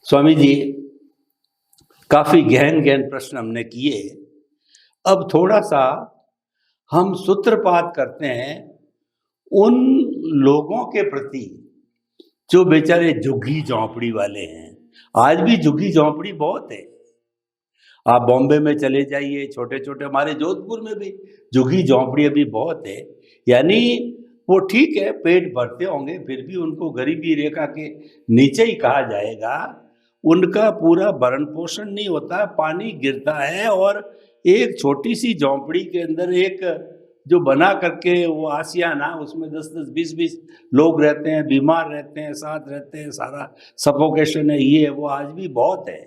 स्वामी जी, काफी गहन गहन प्रश्न हमने किए। अब थोड़ा सा हम सूत्रपात करते हैं उन लोगों के प्रति जो बेचारे झुग्गी झोंपड़ी वाले हैं। आज भी झुग्गी झोंपड़ी बहुत है। आप बॉम्बे में चले जाइए, छोटे छोटे, हमारे जोधपुर में भी झुग्गी झोंपड़ी अभी बहुत है। यानी वो ठीक है, पेट भरते होंगे, फिर भी उनको गरीबी रेखा के नीचे ही कहा जाएगा। उनका पूरा भरण पोषण नहीं होता, पानी गिरता है और एक छोटी सी झोंपड़ी के अंदर एक जो बना करके वो आसियाना, उसमें 10-10, 20-20 लोग रहते हैं, बीमार रहते हैं, साथ रहते हैं, सारा सफोकेशन है, ये है वो, आज भी बहुत है।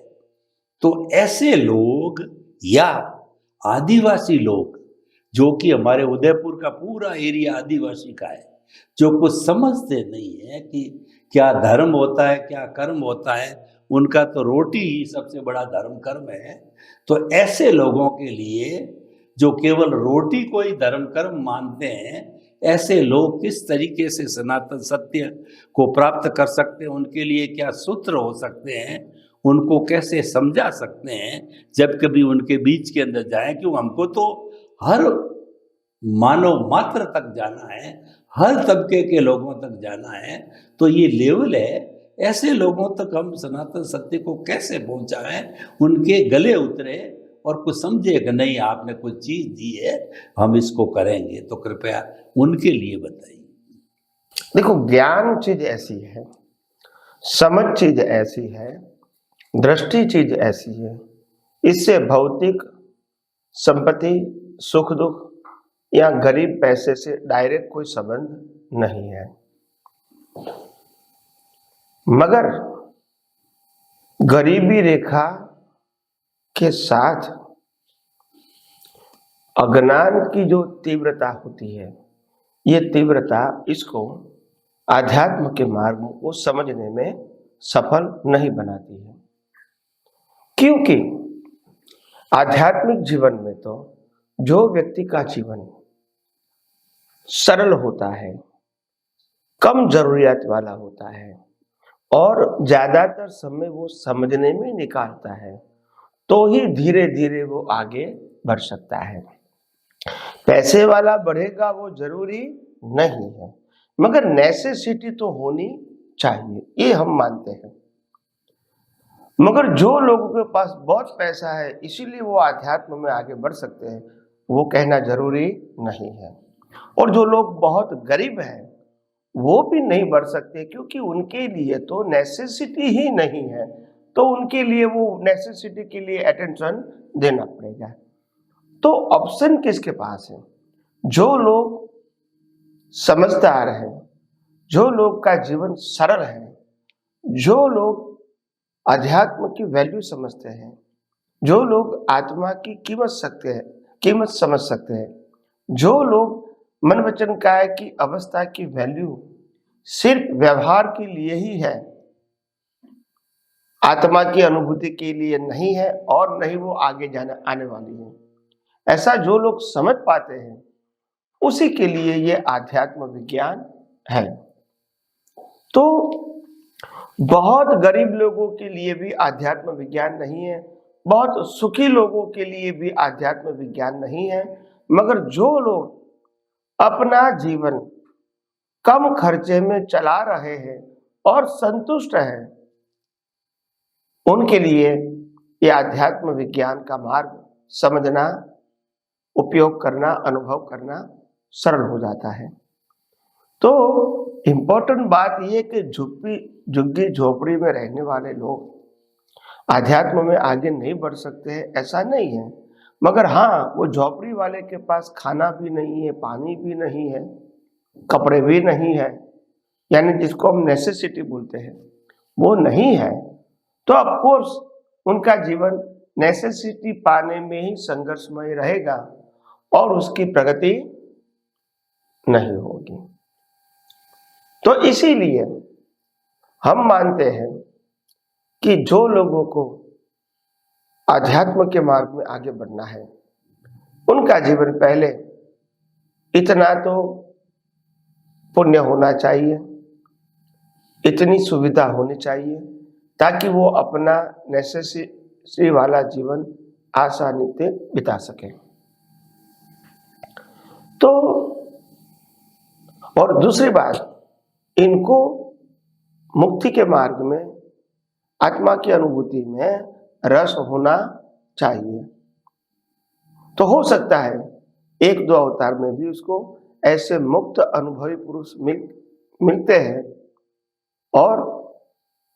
तो ऐसे लोग या आदिवासी लोग, जो कि हमारे उदयपुर का पूरा एरिया आदिवासी का है, जो कुछ समझते नहीं है कि क्या धर्म होता है, क्या कर्म होता है। उनका तो रोटी ही सबसे बड़ा धर्म कर्म है। तो ऐसे लोगों के लिए जो केवल रोटी को ही धर्म कर्म मानते हैं, ऐसे लोग किस तरीके से सनातन सत्य को प्राप्त कर सकते हैं, उनके लिए क्या सूत्र हो सकते हैं, उनको कैसे समझा सकते हैं जब कभी उनके बीच के अंदर जाए। क्यों, हमको तो हर मानव मात्र तक जाना है, हर तबके के लोगों तक जाना है। तो ये लेवल है, ऐसे लोगों तक हम सनातन सत्य को कैसे पहुंचाएं, उनके गले उतरे और कुछ समझे कि नहीं आपने कुछ चीज दी है, हम इसको करेंगे। तो कृपया उनके लिए बताइए। देखो, ज्ञान चीज ऐसी है, समझ चीज ऐसी है, दृष्टि चीज ऐसी है, इससे भौतिक संपत्ति, सुख दुख या गरीब पैसे से डायरेक्ट कोई संबंध नहीं है। मगर गरीबी रेखा के साथ अज्ञान की जो तीव्रता होती है, ये तीव्रता इसको आध्यात्म के मार्ग को समझने में सफल नहीं बनाती है। क्योंकि आध्यात्मिक जीवन में तो जो व्यक्ति का जीवन सरल होता है, कम जरूरियात वाला होता है और ज्यादातर समय वो समझने में निकालता है, तो ही धीरे धीरे वो आगे बढ़ सकता है। पैसे वाला बढ़ेगा वो जरूरी नहीं है, मगर नेसेसिटी तो होनी चाहिए, ये हम मानते हैं। मगर जो लोगों के पास बहुत पैसा है इसीलिए वो आध्यात्म में आगे बढ़ सकते हैं, वो कहना जरूरी नहीं है। और जो लोग बहुत गरीब हैं वो भी नहीं बढ़ सकते, क्योंकि उनके लिए तो नेसेसिटी ही नहीं है, तो उनके लिए वो नेसेसिटी के लिए अटेंशन देना पड़ेगा। तो ऑप्शन किसके पास है? जो लोग समझदार हैं, जो लोग का जीवन सरल है, जो लोग अध्यात्म की वैल्यू समझते हैं, जो लोग आत्मा की कीमत समझ सकते हैं, जो लोग मन वचन काया की अवस्था की वैल्यू सिर्फ व्यवहार के लिए ही है, आत्मा की अनुभूति के लिए नहीं है और नहीं वो आगे जाने आने वाली है, ऐसा जो लोग समझ पाते हैं उसी के लिए ये आध्यात्म विज्ञान है। तो बहुत गरीब लोगों के लिए भी आध्यात्म विज्ञान नहीं है, बहुत सुखी लोगों के लिए भी आध्यात्म विज्ञान नहीं है, मगर जो लोग अपना जीवन कम खर्चे में चला रहे हैं और संतुष्ट हैं, उनके लिए यह आध्यात्म विज्ञान का मार्ग समझना, उपयोग करना, अनुभव करना सरल हो जाता है। तो इम्पोर्टेंट बात यह कि झुग्गी झोपड़ी में रहने वाले लोग आध्यात्म में आगे नहीं बढ़ सकते हैं ऐसा नहीं है, मगर हाँ, वो झोपड़ी वाले के पास खाना भी नहीं है, पानी भी नहीं है, कपड़े भी नहीं है, यानी जिसको हम नेसेसिटी बोलते हैं वो नहीं है, तो ऑफ कोर्स उनका जीवन नेसेसिटी पाने में ही संघर्षमय रहेगा और उसकी प्रगति नहीं होगी। तो इसीलिए हम मानते हैं कि जो लोगों को आध्यात्म के मार्ग में आगे बढ़ना है, उनका जीवन पहले इतना तो पुण्य होना चाहिए, इतनी सुविधा होनी चाहिए ताकि वो अपना नेसेसिटी वाला जीवन आसानी से बिता सके। तो और दूसरी बात, इनको मुक्ति के मार्ग में, आत्मा की अनुभूति में रस होना चाहिए। तो हो सकता है एक दो अवतार में भी उसको ऐसे मुक्त अनुभवी पुरुष मिलते हैं और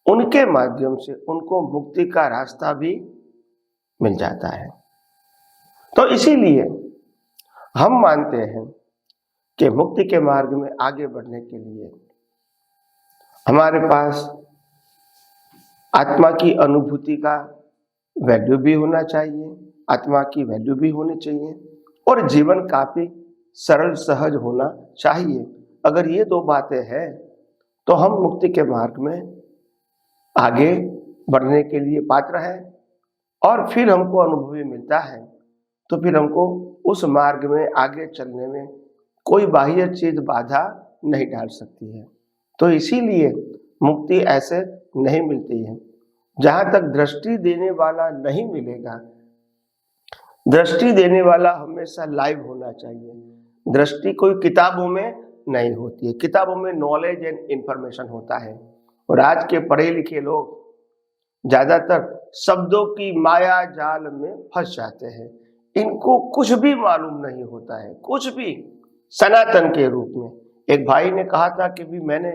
उनके माध्यम से उनको मुक्ति का रास्ता भी मिल जाता है। तो इसीलिए हम मानते हैं कि मुक्ति के मार्ग में आगे बढ़ने के लिए हमारे पास आत्मा की अनुभूति का वैल्यू भी होना चाहिए, आत्मा की वैल्यू भी होनी चाहिए और जीवन काफी सरल सहज होना चाहिए। अगर ये दो बातें हैं तो हम मुक्ति के मार्ग में आगे बढ़ने के लिए पात्र हैं और फिर हमको अनुभवी मिलता है तो फिर हमको उस मार्ग में आगे चलने में कोई बाह्य चीज बाधा नहीं डाल सकती है। तो इसीलिए मुक्ति ऐसे नहीं मिलती है। जहां तक दृष्टि देने वाला नहीं मिलेगा, दृष्टि देने वाला हमेशा लाइव होना चाहिए। दृष्टि कोई किताबों में नहीं होती है, किताबों में नॉलेज एंड इंफॉर्मेशन होता है और आज के पढ़े लिखे लोग ज्यादातर शब्दों की माया जाल में फंस जाते हैं। इनको कुछ भी मालूम नहीं होता है, कुछ भी सनातन के रूप में। एक भाई ने कहा था कि भी मैंने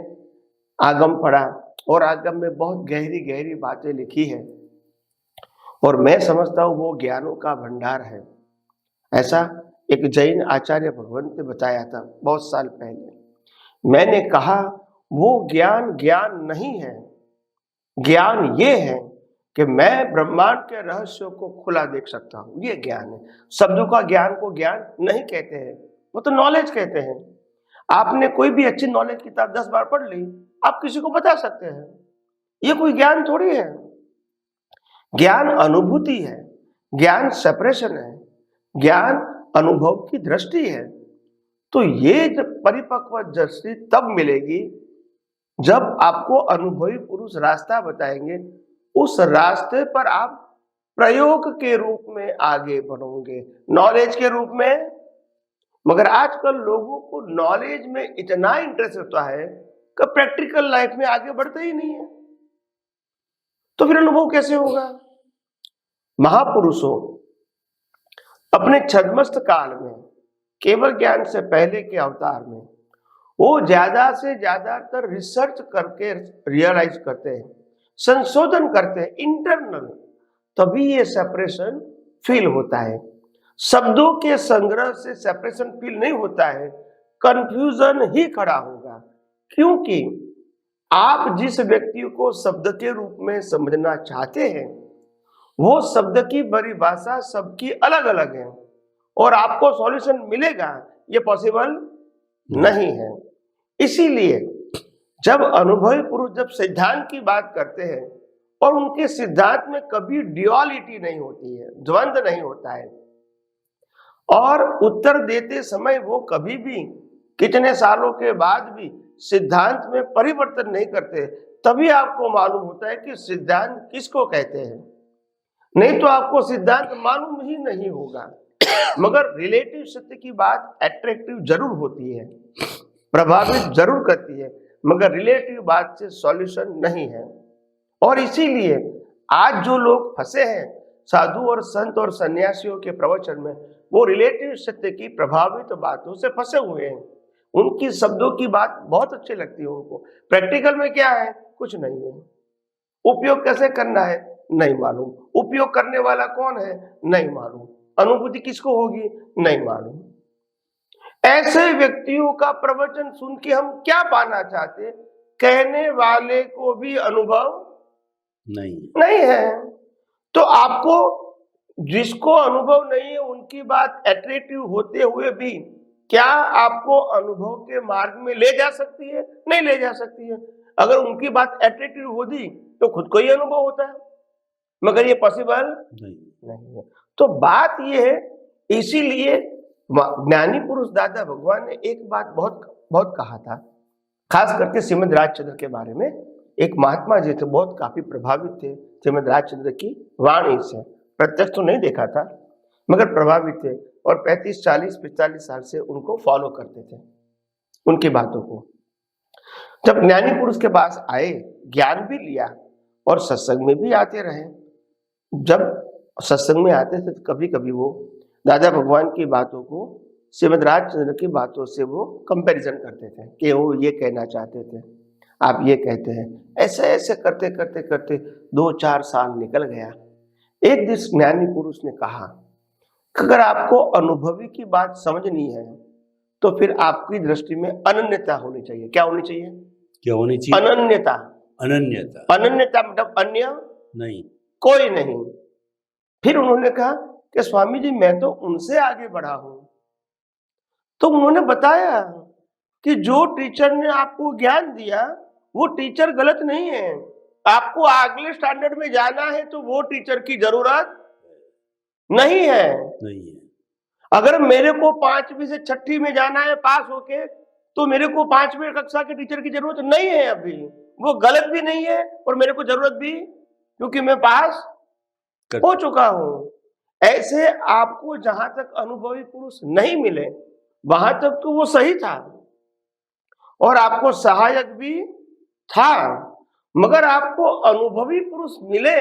आगम पढ़ा और आगम में बहुत गहरी गहरी बातें लिखी है और मैं समझता हूँ वो ज्ञानों का भंडार है। ऐसा एक जैन आचार्य भगवंत ने बताया था बहुत साल पहले। मैंने कहा वो ज्ञान ज्ञान नहीं है, ज्ञान ये है कि मैं ब्रह्मांड के रहस्यों को खुला देख सकता हूँ, ये ज्ञान है। शब्दों का ज्ञान को ज्ञान नहीं कहते हैं, वो तो नॉलेज कहते हैं। आपने कोई भी अच्छी नॉलेज किताब 10 बार पढ़ ली, आप किसी को बता सकते हैं, ये कोई ज्ञान थोड़ी है। ज्ञान अनुभूति है, ज्ञान सेपरेशन है, ज्ञान अनुभव की दृष्टि है। तो ये परिपक्व दृष्टि तब मिलेगी जब आपको अनुभवी पुरुष रास्ता बताएंगे, उस रास्ते पर आप प्रयोग के रूप में आगे बढ़ोगे, नॉलेज के रूप में। मगर आजकल लोगों को नॉलेज में इतना इंटरेस्ट होता है कि प्रैक्टिकल लाइफ में आगे बढ़ते ही नहीं है, तो फिर अनुभव कैसे होगा? महापुरुषों अपने छद्मस्त काल में, केवल ज्ञान से पहले के अवतार में, वो ज्यादा से ज्यादातर रिसर्च करके रियलाइज करते हैं, संशोधन करते हैं इंटरनल, तभी ये सेपरेशन फील होता है। शब्दों के संग्रह से सेपरेशन फील नहीं होता है, कंफ्यूजन ही खड़ा होगा। क्योंकि आप जिस व्यक्ति को शब्द के रूप में समझना चाहते हैं वो शब्द की परिभाषा सबकी अलग अलग है और आपको सॉल्यूशन मिलेगा ये पॉसिबल नहीं है। इसीलिए जब अनुभवी पुरुष जब सिद्धांत की बात करते हैं और उनके सिद्धांत में कभी ड्युअलिटी नहीं होती है, द्वंद्व नहीं होता है, और उत्तर देते समय वो कभी भी कितने सालों के बाद भी सिद्धांत में परिवर्तन नहीं करते, तभी आपको मालूम होता है कि सिद्धांत किसको कहते हैं। नहीं तो आपको सिद्धांत मालूम ही नहीं होगा। मगर रिलेटिव सत्य की बात अट्रैक्टिव जरूर होती है, प्रभावित जरूर करती है, मगर रिलेटिव बात से सॉल्यूशन नहीं है। और इसीलिए आज जो लोग फंसे हैं साधु और संत और सन्यासियों के प्रवचन में, वो रिलेटिव सत्य की प्रभावित बातों से फंसे हुए हैं। उनकी शब्दों की बात बहुत अच्छी लगती है उनको, प्रैक्टिकल में क्या है कुछ नहीं है, उपयोग कैसे करना है नहीं मालूम, उपयोग करने वाला कौन है नहीं मालूम, अनुभूति किसको होगी नहीं मालूम। ऐसे व्यक्तियों का प्रवचन सुन के हम क्या पाना चाहते? कहने वाले को भी अनुभव नहीं है। तो आपको जिसको अनुभव नहीं है उनकी बात अट्रैक्टिव होते हुए भी क्या आपको अनुभव के मार्ग में ले जा सकती है? नहीं ले जा सकती है। अगर उनकी बात अट्रैक्टिव होती तो खुद को ही अनुभव होता है, मगर ये पॉसिबल नहीं है। तो बात ये है, इसीलिए ज्ञानी पुरुष दादा भगवान ने एक बात बहुत बहुत कहा था, खास करके श्रीमद राजचंद्र के बारे में एक महात्मा जी थे, बहुत काफी प्रभावित थे श्रीमद राजचंद्र की वाणी से। प्रत्यक्ष तो नहीं देखा था मगर प्रभावित थे, और 35, 40, 45 साल से उनको फॉलो करते थे, उनकी बातों को। जब ज्ञानी पुरुष के पास आए, ज्ञान भी लिया और सत्संग में भी आते रहे। जब सत्संग में आते थे तो कभी कभी वो दादा भगवान की बातों को श्रीमद राजचंद्र की बातों से वो कंपैरिजन करते थे कि वो ये कहना चाहते थे, आप ये कहते हैं। ऐसे ऐसे करते करते करते 2-4 साल निकल गया। एक दिन ज्ञानी पुरुष ने कहा कि अगर आपको अनुभवी की बात समझनी है तो फिर आपकी दृष्टि में अनन्यता होनी चाहिए। क्या होनी चाहिए? क्या होनी चाहिए? अनन्यता। अनन्यता। अनन्यता मतलब अन्य नहीं, कोई नहीं। फिर उन्होंने कहा कि स्वामी जी मैं तो उनसे आगे बढ़ा हूं। तो उन्होंने बताया कि जो टीचर ने आपको ज्ञान दिया वो टीचर गलत नहीं है। आपको अगले स्टैंडर्ड में जाना है तो वो टीचर की जरूरत नहीं है। नहीं है। अगर मेरे को 5वीं से 6ठी में जाना है पास होके, तो मेरे को 5वीं कक्षा के टीचर की जरूरत नहीं है अभी। वो गलत भी नहीं है और मेरे को जरूरत भी, क्योंकि मैं पास हो चुका हूं। ऐसे आपको जहां तक अनुभवी पुरुष नहीं मिले वहां तक तो वो सही था और आपको सहायक भी था, मगर आपको अनुभवी पुरुष मिले,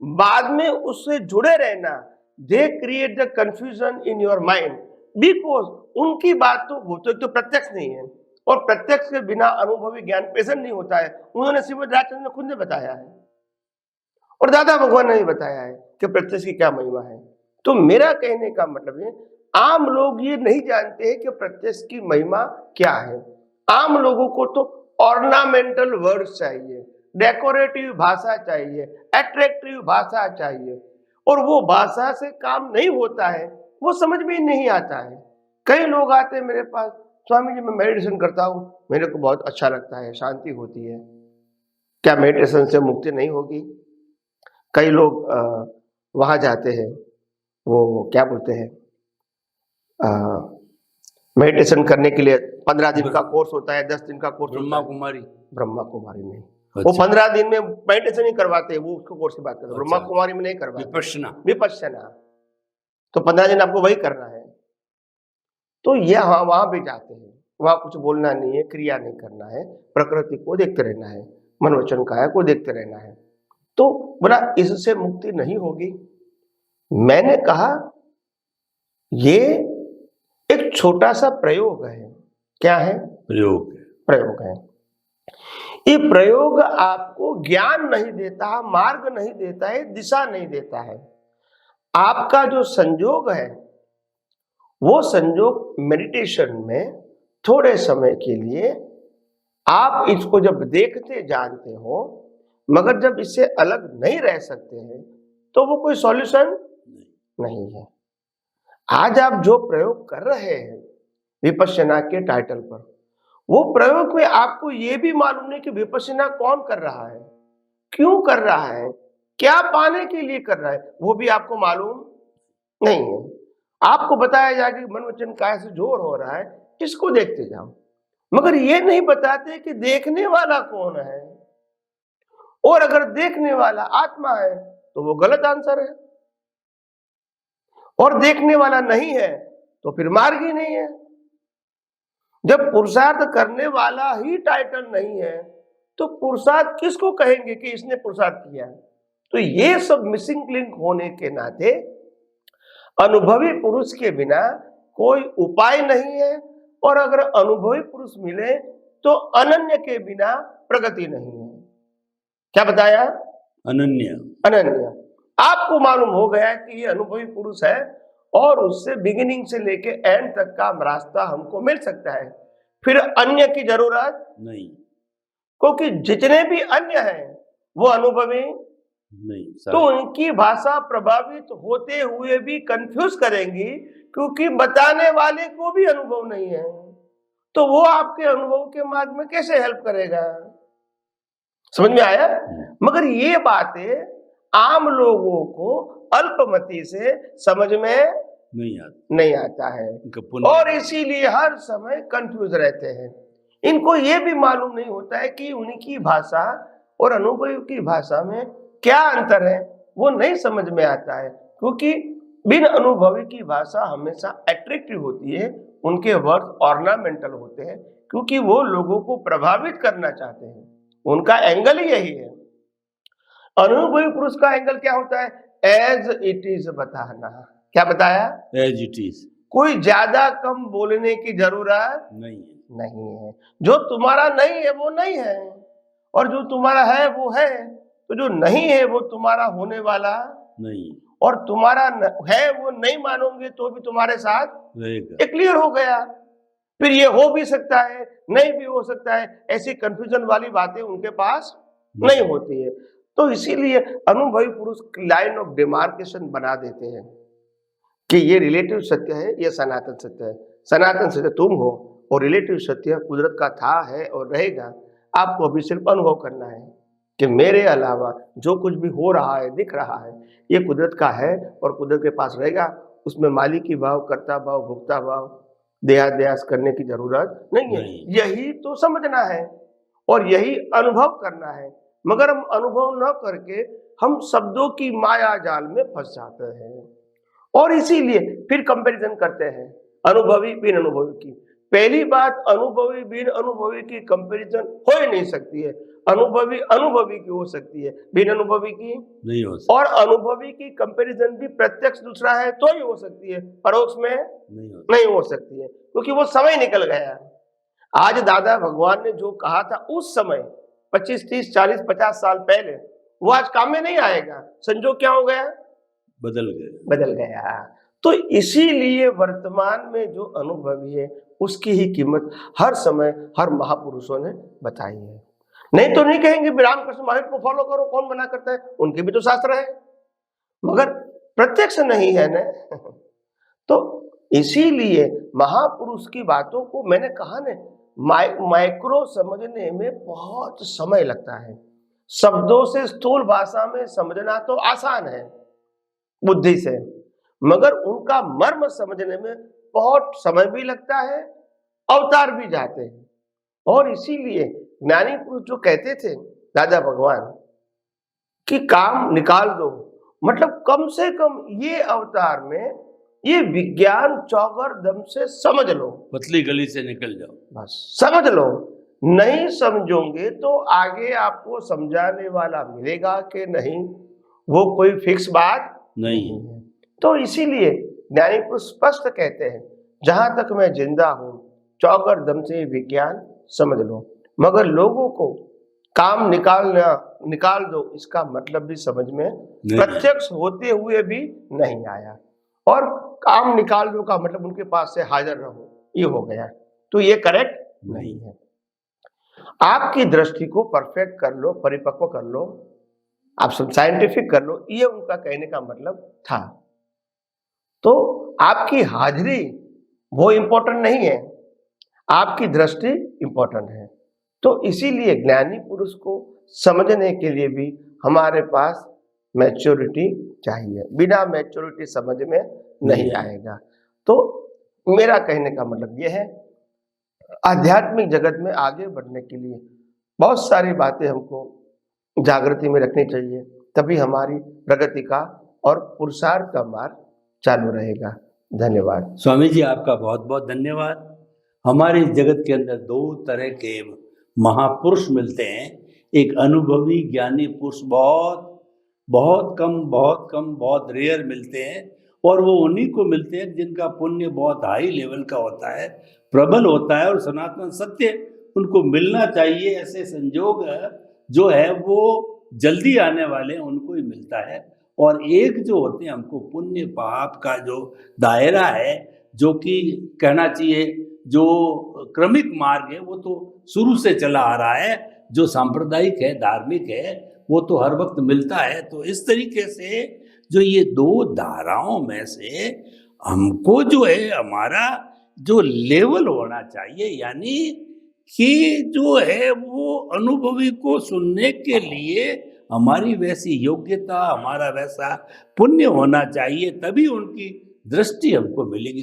बाद में उससे जुड़े रहना, they create the confusion in your mind, because उनकी बात तो वो तो प्रत्यक्ष नहीं है और प्रत्यक्ष के बिना अनुभवी ज्ञान प्रेजेंट नहीं होता है। उन्होंने श्रीमद राजचंद्र ने खुद ने बताया है और दादा भगवान ने भी बताया है कि प्रत्यक्ष की क्या महिमा है। तो मेरा कहने का मतलब है, आम लोग ये नहीं जानते हैं कि प्रत्यक्ष की महिमा क्या है। आम लोगों को तो ऑर्नामेंटल वर्ड्स चाहिए, डेकोरेटिव भाषा चाहिए, अट्रैक्टिव भाषा चाहिए, और वो भाषा से काम नहीं होता है, वो समझ में नहीं आता है। कई लोग आते हैं मेरे पास, स्वामी जी मैं मेडिटेशन करता हूँ, मेरे को बहुत अच्छा लगता है, शांति होती है। क्या मेडिटेशन से मुक्ति नहीं होगी? कई लोग वहां जाते हैं, वो क्या बोलते हैं, मेडिटेशन करने के लिए 15 दिन का कोर्स होता है, 10 दिन का कोर्स होता है। ब्रह्मा कुमारी नहीं, वो 15 दिन में मेडिटेशन ही करवाते हैं, वो उसको कोर्स की बात करते हैं। ब्रह्मा कुमारी में नहीं करवाते, विपश्यना। तो 15 दिन आपको वही करना है। तो ये वहां भी जाते हैं, वहां कुछ बोलना नहीं है, क्रिया नहीं करना है, प्रकृति को देखते रहना है, मन वचन काया को देखते रहना है। तो बोला इससे मुक्ति नहीं होगी। मैंने कहा ये एक छोटा सा प्रयोग है। क्या है? प्रयोग है। ये प्रयोग आपको ज्ञान नहीं देता, मार्ग नहीं देता है, दिशा नहीं देता है। आपका जो संयोग है वो संयोग मेडिटेशन में थोड़े समय के लिए आप इसको जब देखते जानते हो, मगर जब इससे अलग नहीं रह सकते हैं तो वो कोई सॉल्यूशन नहीं है। आज आप जो प्रयोग कर रहे हैं विपश्यना के टाइटल पर, वो प्रयोग में आपको ये भी मालूम नहीं कि विपश्यना कौन कर रहा है, क्यों कर रहा है, क्या पाने के लिए कर रहा है, वो भी आपको मालूम नहीं है। आपको बताया जाए कि मन वचन काया से जोर हो रहा है, इसको देखते जाओ, मगर ये नहीं बताते कि देखने वाला कौन है। और अगर देखने वाला आत्मा है तो वो गलत आंसर है, और देखने वाला नहीं है तो फिर मार्ग ही नहीं है। जब पुरुषार्थ करने वाला ही टाइटल नहीं है तो पुरुषार्थ किसको कहेंगे कि इसने पुरुषार्थ किया है? तो ये सब मिसिंग लिंक होने के नाते अनुभवी पुरुष के बिना कोई उपाय नहीं है, और अगर अनुभवी पुरुष मिले तो अनन्य के बिना प्रगति नहीं है। क्या बताया? अनन्य। आपको मालूम हो गया कि ये अनुभवी पुरुष है और उससे बिगिनिंग से लेके एंड तक का रास्ता हमको मिल सकता है, फिर अन्य की जरूरत नहीं, क्योंकि जितने भी अन्य हैं वो अनुभवी नहीं, तो उनकी भाषा प्रभावित होते हुए भी कंफ्यूज करेंगी, क्योंकि बताने वाले को भी अनुभव नहीं है, तो वो आपके अनुभव के मार्ग में कैसे हेल्प करेगा? समझ में आया? मगर ये बातें आम लोगों को अल्पमति से समझ में नहीं आता है, और इसीलिए हर समय कंफ्यूज रहते हैं। इनको ये भी मालूम नहीं होता है कि उनकी भाषा और अनुभवी की भाषा में क्या अंतर है वो नहीं समझ में आता है, क्योंकि बिन अनुभवी की भाषा हमेशा अट्रैक्टिव होती है, उनके वर्ड ऑर्नामेंटल होते हैं, क्योंकि वो लोगों को प्रभावित करना चाहते हैं, उनका एंगल ही यही है। अनुभवी पुरुष का एंगल क्या होता है? एज इट इज बताना। क्या बताया? एज इट इज, कोई ज्यादा कम बोलने की जरूरत नहीं है। जो तुम्हारा नहीं है वो नहीं है, और जो तुम्हारा है वो है। तो जो नहीं है वो तुम्हारा होने वाला नहीं, और तुम्हारा है वो नहीं मानोगे तो भी तुम्हारे साथ रहेगा। ये क्लियर हो गया। फिर ये हो भी सकता है, नहीं भी हो सकता है, ऐसी कंफ्यूजन वाली बातें उनके पास नहीं होती है। तो इसीलिए अनुभवी पुरुष लाइन ऑफ डिमार्केशन बना देते हैं कि ये रिलेटिव सत्य है, ये सनातन सत्य है। सनातन सत्य तुम हो और रिलेटिव सत्य कुदरत का था, है और रहेगा। आपको अभी सिर्फ अनुभव करना है कि मेरे अलावा जो कुछ भी हो रहा है, दिख रहा है, ये कुदरत का है और कुदरत के पास रहेगा। उसमें मालिकी भाव, कर्ता भाव, भोक्ता भाव, देहाद्यास करने की जरूरत नहीं है। यही तो समझना है और यही अनुभव करना है। मगर हम अनुभव न करके हम शब्दों की माया जाल में फंस जाते हैं, और इसीलिए फिर कंपैरिजन करते हैं अनुभवी बिन अनुभवी की। पहली बात, अनुभवी बिन अनुभवी की कंपैरिजन हो ही नहीं सकती है। अनुभवी अनुभवी की हो सकती है, बिन अनुभवी की नहीं हो सकती। और अनुभवी की कंपैरिजन भी प्रत्यक्ष दूसरा है तो ही हो सकती है, परोक्ष में नहीं हो सकती है, क्योंकि वो समय निकल गया। आज दादा भगवान ने जो कहा था उस समय 25, 30, 40, 50 साल पहले, वो आज काम में नहीं आएगा। संजोग क्या हो गया? बदल गया। तो इसीलिए वर्तमान में जो अनुभवी है उसकी ही कीमत हर समय हर महापुरुषों ने बताई है। नहीं तो नहीं कहेंगे रामकृष्ण महावीर को फॉलो करो, कौन मना करता है? उनके भी तो शास्त्र है, मगर प्रत्यक्ष नहीं है ना। तो इसीलिए महापुरुष की बातों को मैंने कहा ना, माइक्रो समझने में बहुत समय लगता है। शब्दों से स्थूल भाषा में समझना तो आसान है बुद्धि से, मगर उनका मर्म समझने में बहुत समय भी लगता है, अवतार भी जाते हैं। और इसीलिए ज्ञानी पुरुष जो कहते थे दादा भगवान कि काम निकाल दो, मतलब कम से कम ये अवतार में ये विज्ञान चौगरदम से समझ लो, पतली गली से निकल जाओ, बस समझ लो। नहीं समझोगे तो आगे आपको समझाने वाला मिलेगा कि नहीं, वो कोई फिक्स बात नहीं है। तो इसीलिए ज्ञानी पुरुष स्पष्ट कहते हैं, जहां तक मैं जिंदा हूं चौगरदम से विज्ञान समझ लो, मगर लोगों को काम निकाल दो इसका मतलब भी समझ में प्रत्यक्ष होते हुए भी नहीं आया। और काम निकाल दो का मतलब उनके पास से हाजिर रहो, ये हो गया। तो ये करेक्ट नहीं है। आपकी दृष्टि को परफेक्ट कर लो, परिपक्व कर लो, आप साइंटिफिक कर लो, ये उनका कहने का मतलब था। तो आपकी हाजिरी वो इंपॉर्टेंट नहीं है, आपकी दृष्टि इंपॉर्टेंट है। तो इसीलिए ज्ञानी पुरुष को समझने के लिए भी हमारे पास मैच्योरिटी चाहिए, बिना मैच्योरिटी समझ में नहीं आएगा। तो मेरा कहने का मतलब यह है, आध्यात्मिक जगत में आगे बढ़ने के लिए बहुत सारी बातें हमको जागृति में रखनी चाहिए, तभी हमारी प्रगति का और पुरुषार्थ का मार्ग चालू रहेगा। धन्यवाद। स्वामी जी, आपका बहुत बहुत धन्यवाद। हमारे जगत के अंदर दो तरह के महापुरुष मिलते हैं, एक अनुभवी ज्ञानी पुरुष बहुत कम बहुत रेयर मिलते हैं, और वो उन्हीं को मिलते हैं जिनका पुण्य बहुत हाई लेवल का होता है, प्रबल होता है, और सनातन सत्य उनको मिलना चाहिए। ऐसे संजोग जो है वो जल्दी आने वाले उनको ही मिलता है। और एक जो होते हैं, हमको पुण्य पाप का जो दायरा है, जो कि कहना चाहिए जो क्रमिक मार्ग है, वो तो शुरू से चला आ रहा है, जो सांप्रदायिक है, धार्मिक है, वो तो हर वक्त मिलता है। तो इस तरीके से जो ये दो धाराओं में से हमको जो है हमारा जो लेवल होना चाहिए, यानी कि जो है वो अनुभवी को सुनने के लिए हमारी वैसी योग्यता, हमारा वैसा पुण्य होना चाहिए, तभी उनकी दृष्टि हमको मिलेगी।